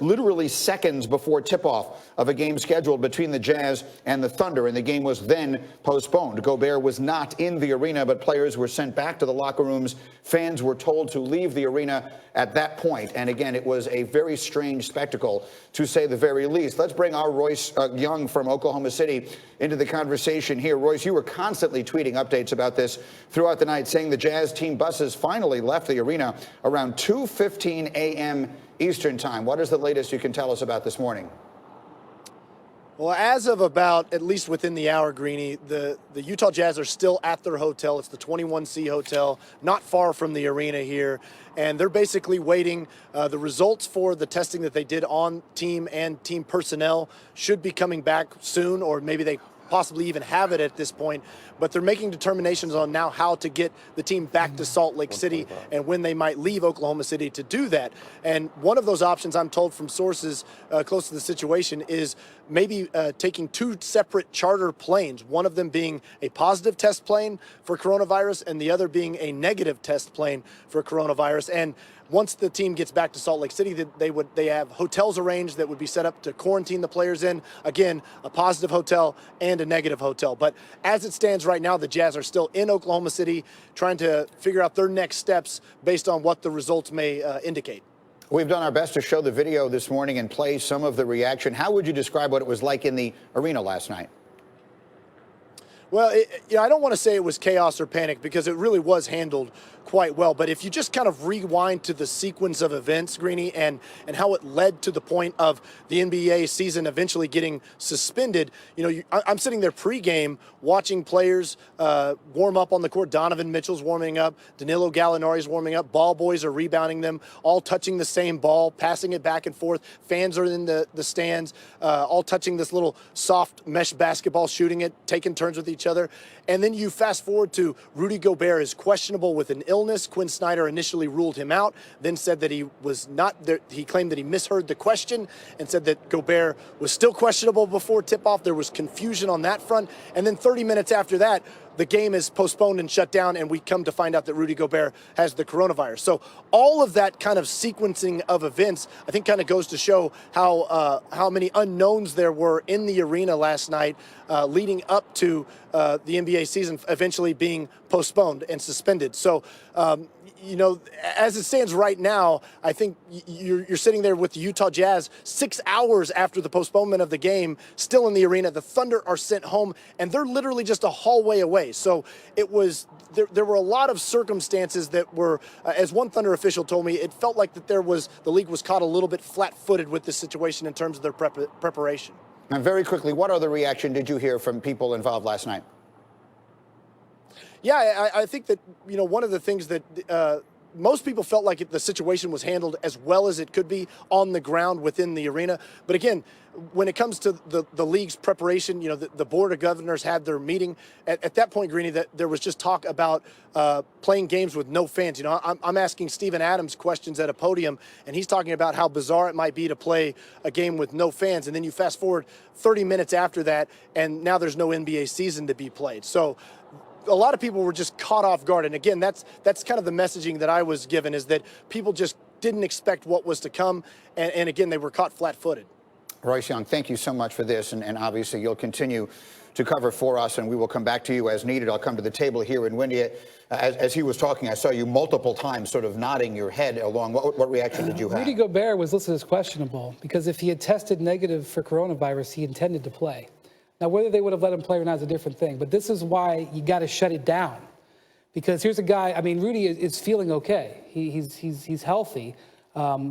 literally seconds before tip-off of a game scheduled between the Jazz and the Thunder, and the game was then postponed. Gobert was not in the arena, but players were sent back to the locker rooms. Fans were told to leave the arena at that point. And again, it was a very strange spectacle, to say the very least. Let's bring our Royce Young from Oklahoma City into the conversation here. Royce, you were constantly tweeting updates about this throughout the night, saying the Jazz team buses finally left the arena around 2:15 a.m. Eastern time. What is the latest you can tell us about this morning? Well, as of about, at least within the hour, Greeny, the Utah Jazz are still at their hotel. It's the 21C Hotel, not far from the arena here. And they're basically waiting. The results for the testing that they did on team and team personnel should be coming back soon, or maybe they possibly even have it at this point, but they're making determinations on now how to get the team back to Salt Lake City and when they might leave Oklahoma City to do that. And one of those options, I'm told from sources close to the situation, is maybe taking two separate charter planes, one of them being a positive test plane for coronavirus and the other being a negative test plane for coronavirus. And once the team gets back to Salt Lake City, they have hotels arranged that would be set up to quarantine the players in. Again, a positive hotel and a negative hotel. But as it stands right now, the Jazz are still in Oklahoma City trying to figure out their next steps based on what the results may indicate. We've done our best to show the video this morning and play some of the reaction. How would you describe what it was like in the arena last night? Well, I don't want to say it was chaos or panic, because it really was handled quite well. But if you just kind of rewind to the sequence of events, Greeny, and how it led to the point of the NBA season eventually getting suspended, I'm sitting there pregame watching players warm up on the court. Donovan Mitchell's warming up. Danilo Gallinari's warming up. Ball boys are rebounding them, all touching the same ball, passing it back and forth. Fans are in the stands, all touching this little soft mesh basketball, shooting it, taking turns with each other. And then you fast forward to Rudy Gobert is questionable with an illness. Quinn Snyder initially ruled him out, then said that he was not there. He claimed that he misheard the question and said that Gobert was still questionable before tip-off. There was confusion on that front. And then 30 minutes after that, the game is postponed and shut down, and we come to find out that Rudy Gobert has the coronavirus. So all of that kind of sequencing of events, I think, kind of goes to show how many unknowns there were in the arena last night, leading up to the NBA season eventually being postponed and suspended. So, as it stands right now, I think you're sitting there with the Utah Jazz 6 hours after the postponement of the game, still in the arena. The Thunder are sent home, and they're literally just a hallway away. So it was there were a lot of circumstances that were, as one Thunder official told me, it felt like that the league was caught a little bit flat-footed with this situation in terms of their preparation. And very quickly, what other reaction did you hear from people involved last night? Yeah, I think that, one of the things that most people felt like the situation was handled as well as it could be on the ground within the arena. But again, when it comes to the league's preparation, the Board of Governors had their meeting. At that point, Greeny, that there was just talk about playing games with no fans. I'm asking Steven Adams questions at a podium, and he's talking about how bizarre it might be to play a game with no fans. And then you fast forward 30 minutes after that, and now there's no NBA season to be played. So a lot of people were just caught off guard. And again, that's kind of the messaging that I was given, is that people just didn't expect what was to come. And again, they were caught flat-footed. Royce Young, thank you so much for this. And obviously, you'll continue to cover for us, and we will come back to you as needed. I'll come to the table here in Windy. As he was talking, I saw you multiple times sort of nodding your head along. What reaction did you have? Rudy Gobert was listed as questionable because if he had tested negative for coronavirus, he intended to play. Now, whether they would have let him play or not is a different thing, but this is why you got to shut it down. Because here's a guy, Rudy is feeling okay. He's healthy.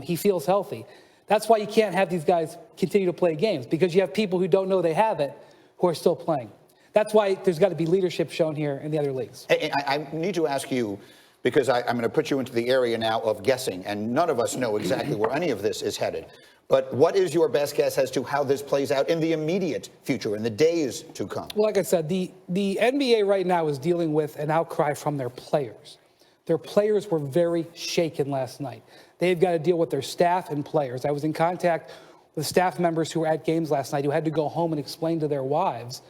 He feels healthy. That's why you can't have these guys continue to play games, because you have people who don't know they have it who are still playing. That's why there's got to be leadership shown here in the other leagues. Hey, I need to ask you, because I'm going to put you into the area now of guessing, and none of us know exactly where any of this is headed. But what is your best guess as to how this plays out in the immediate future, in the days to come? Well, like I said, the NBA right now is dealing with an outcry from their players. Their players were very shaken last night. They've got to deal with their staff and players. I was in contact with staff members who were at games last night who had to go home and explain to their wives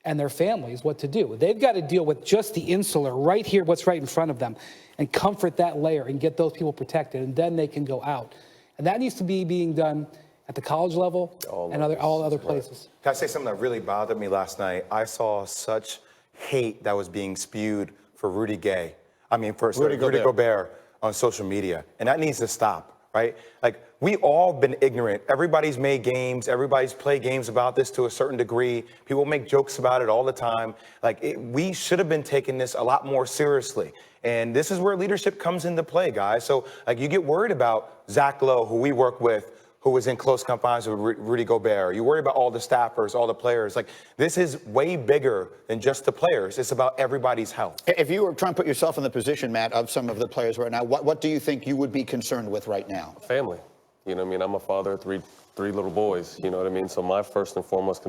and their families what to do. They've got to deal with just the insular right here, what's right in front of them, and comfort that layer and get those people protected, and then they can go out. And that needs to be being done at the college level and all other places. Can I say something that really bothered me last night? I saw such hate that was being spewed for Rudy Gobert on social media, and that needs to stop, right? Like, we all been ignorant. Everybody's made games. Everybody's played games about this to a certain degree. People make jokes about it all the time. We should have been taking this a lot more seriously. And this is where leadership comes into play, guys. So, you get worried about Zach Lowe, who we work with, who was in close confines with Rudy Gobert. You worry about all the staffers, all the players. This is way bigger than just the players. It's about everybody's health. If you were trying to put yourself in the position, Matt, of some of the players right now, what do you think you would be concerned with right now? Family. You know what I mean? I'm a father of three little boys, you know what I mean? So my first and foremost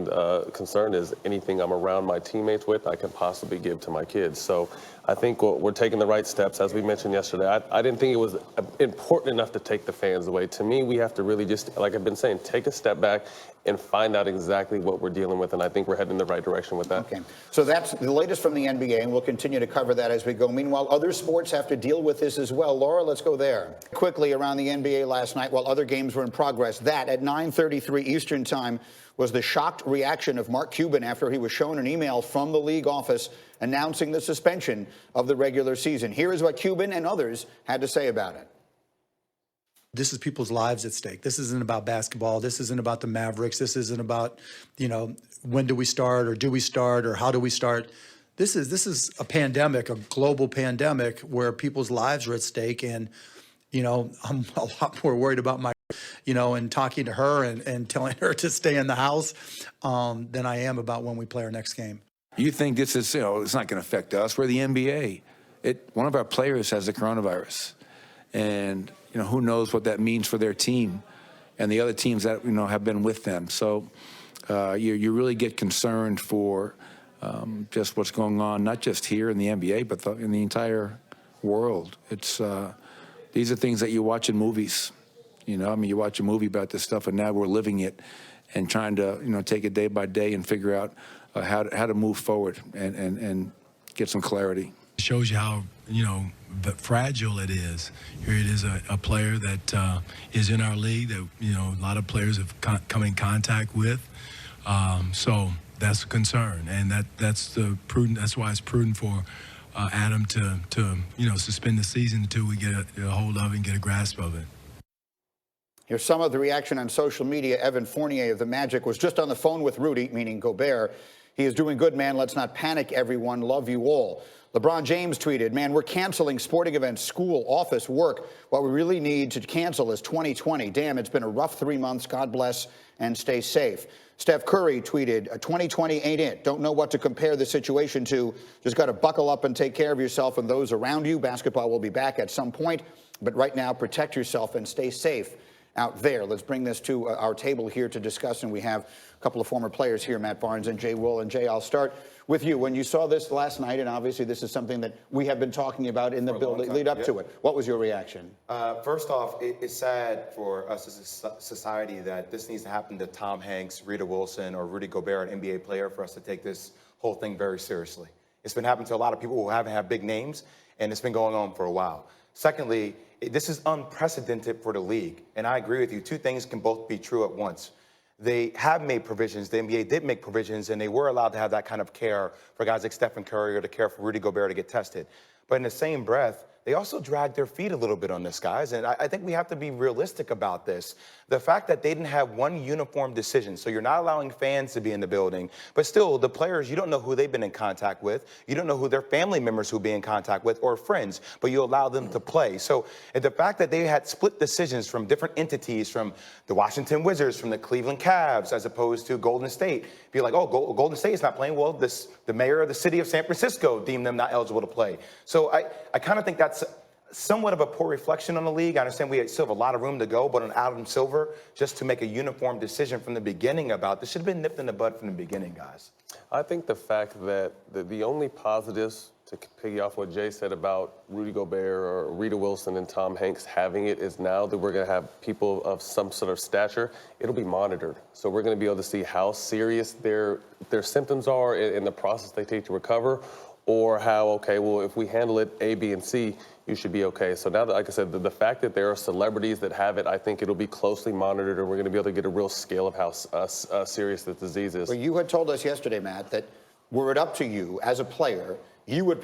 concern is anything I'm around my teammates with, I can possibly give to my kids. So I think we're taking the right steps. As we mentioned yesterday, I didn't think it was important enough to take the fans away. To me, we have to really just, like I've been saying, take a step back and find out exactly what we're dealing with. And I think we're heading in the right direction with that. Okay. So that's the latest from the NBA, and we'll continue to cover that as we go. Meanwhile, other sports have to deal with this as well. Laura, let's go there. Quickly around the NBA last night while other games were in progress. That at 9:33 Eastern time was the shocked reaction of Mark Cuban after he was shown an email from the league office announcing the suspension of the regular season. Here is what Cuban and others had to say about it. This is people's lives at stake. This isn't about basketball. This isn't about the Mavericks. This isn't about, when do we start or do we start or how do we start? This is a pandemic, a global pandemic where people's lives are at stake. And, I'm a lot more worried about and talking to her and telling her to stay in the house than I am about when we play our next game. You think this is, it's not going to affect us. We're the NBA. One of our players has the coronavirus. And, who knows what that means for their team and the other teams that, have been with them. So you really get concerned for just what's going on, not just here in the NBA, but in the entire world. These are things that you watch in movies. You watch a movie about this stuff, and now we're living it and trying to, take it day by day and figure out how to move forward and get some clarity. It shows you how, fragile it is. Here it is a player that is in our league that, a lot of players have come in contact with. So that's a concern, and that's why it's prudent for Adam to suspend the season until we get a hold of it and get a grasp of it. Here's some of the reaction on social media. Evan Fournier of the Magic was just on the phone with Rudy, meaning Gobert. He is doing good, man. Let's not panic, everyone. Love you all. LeBron James tweeted, man, we're canceling sporting events, school, office, work. What we really need to cancel is 2020. Damn, it's been a rough 3 months. God bless and stay safe. Steph Curry tweeted, 2020 ain't it. Don't know what to compare the situation to. Just got to buckle up and take care of yourself and those around you. Basketball will be back at some point. But right now, protect yourself and stay safe out there. Let's bring this to our table here to discuss. And we have a couple of former players here, Matt Barnes and Jay Wool. And Jay, I'll start with you. When you saw this last night, and obviously this is something that we have been talking about in the lead up to it, what was your reaction? First off, it's sad for us as a society that this needs to happen to Tom Hanks, Rita Wilson, or Rudy Gobert, an NBA player, for us to take this whole thing very seriously. It's been happening to a lot of people who haven't had big names, and it's been going on for a while. Secondly, this is unprecedented for the league, and I agree with you. Two things can both be true at once. They have made provisions. The NBA did make provisions, and they were allowed to have that kind of care for guys like Stephen Curry or to care for Rudy Gobert to get tested. But in the same breath, they also dragged their feet a little bit on this, guys. And I think we have to be realistic about this. The fact that they didn't have one uniform decision, so you're not allowing fans to be in the building, but still, the players, you don't know who they've been in contact with. You don't know who their family members who be in contact with or friends, but you allow them to play. So the fact that they had split decisions from different entities, from the Washington Wizards, from the Cleveland Cavs, as opposed to Golden State, be like, oh, Golden State is not playing. Well, the mayor of the city of San Francisco deemed them not eligible to play. So I kind of think that's somewhat of a poor reflection on the league. I understand we still have a lot of room to go, but on Adam Silver, just to make a uniform decision from the beginning about this should have been nipped in the bud from the beginning, guys. I think the fact that the only positives, to piggy off what Jay said about Rudy Gobert or Rita Wilson and Tom Hanks having it, is now that we're going to have people of some sort of stature, it'll be monitored. So we're going to be able to see how serious their symptoms are in the process they take to recover, or how, okay, well, if we handle it A, B, and C, you should be okay. So now that, like I said, the fact that there are celebrities that have it, I think it'll be closely monitored, and we're going to be able to get a real scale of how serious the disease is. Well, you had told us yesterday, Matt, that were it up to you as a player, you would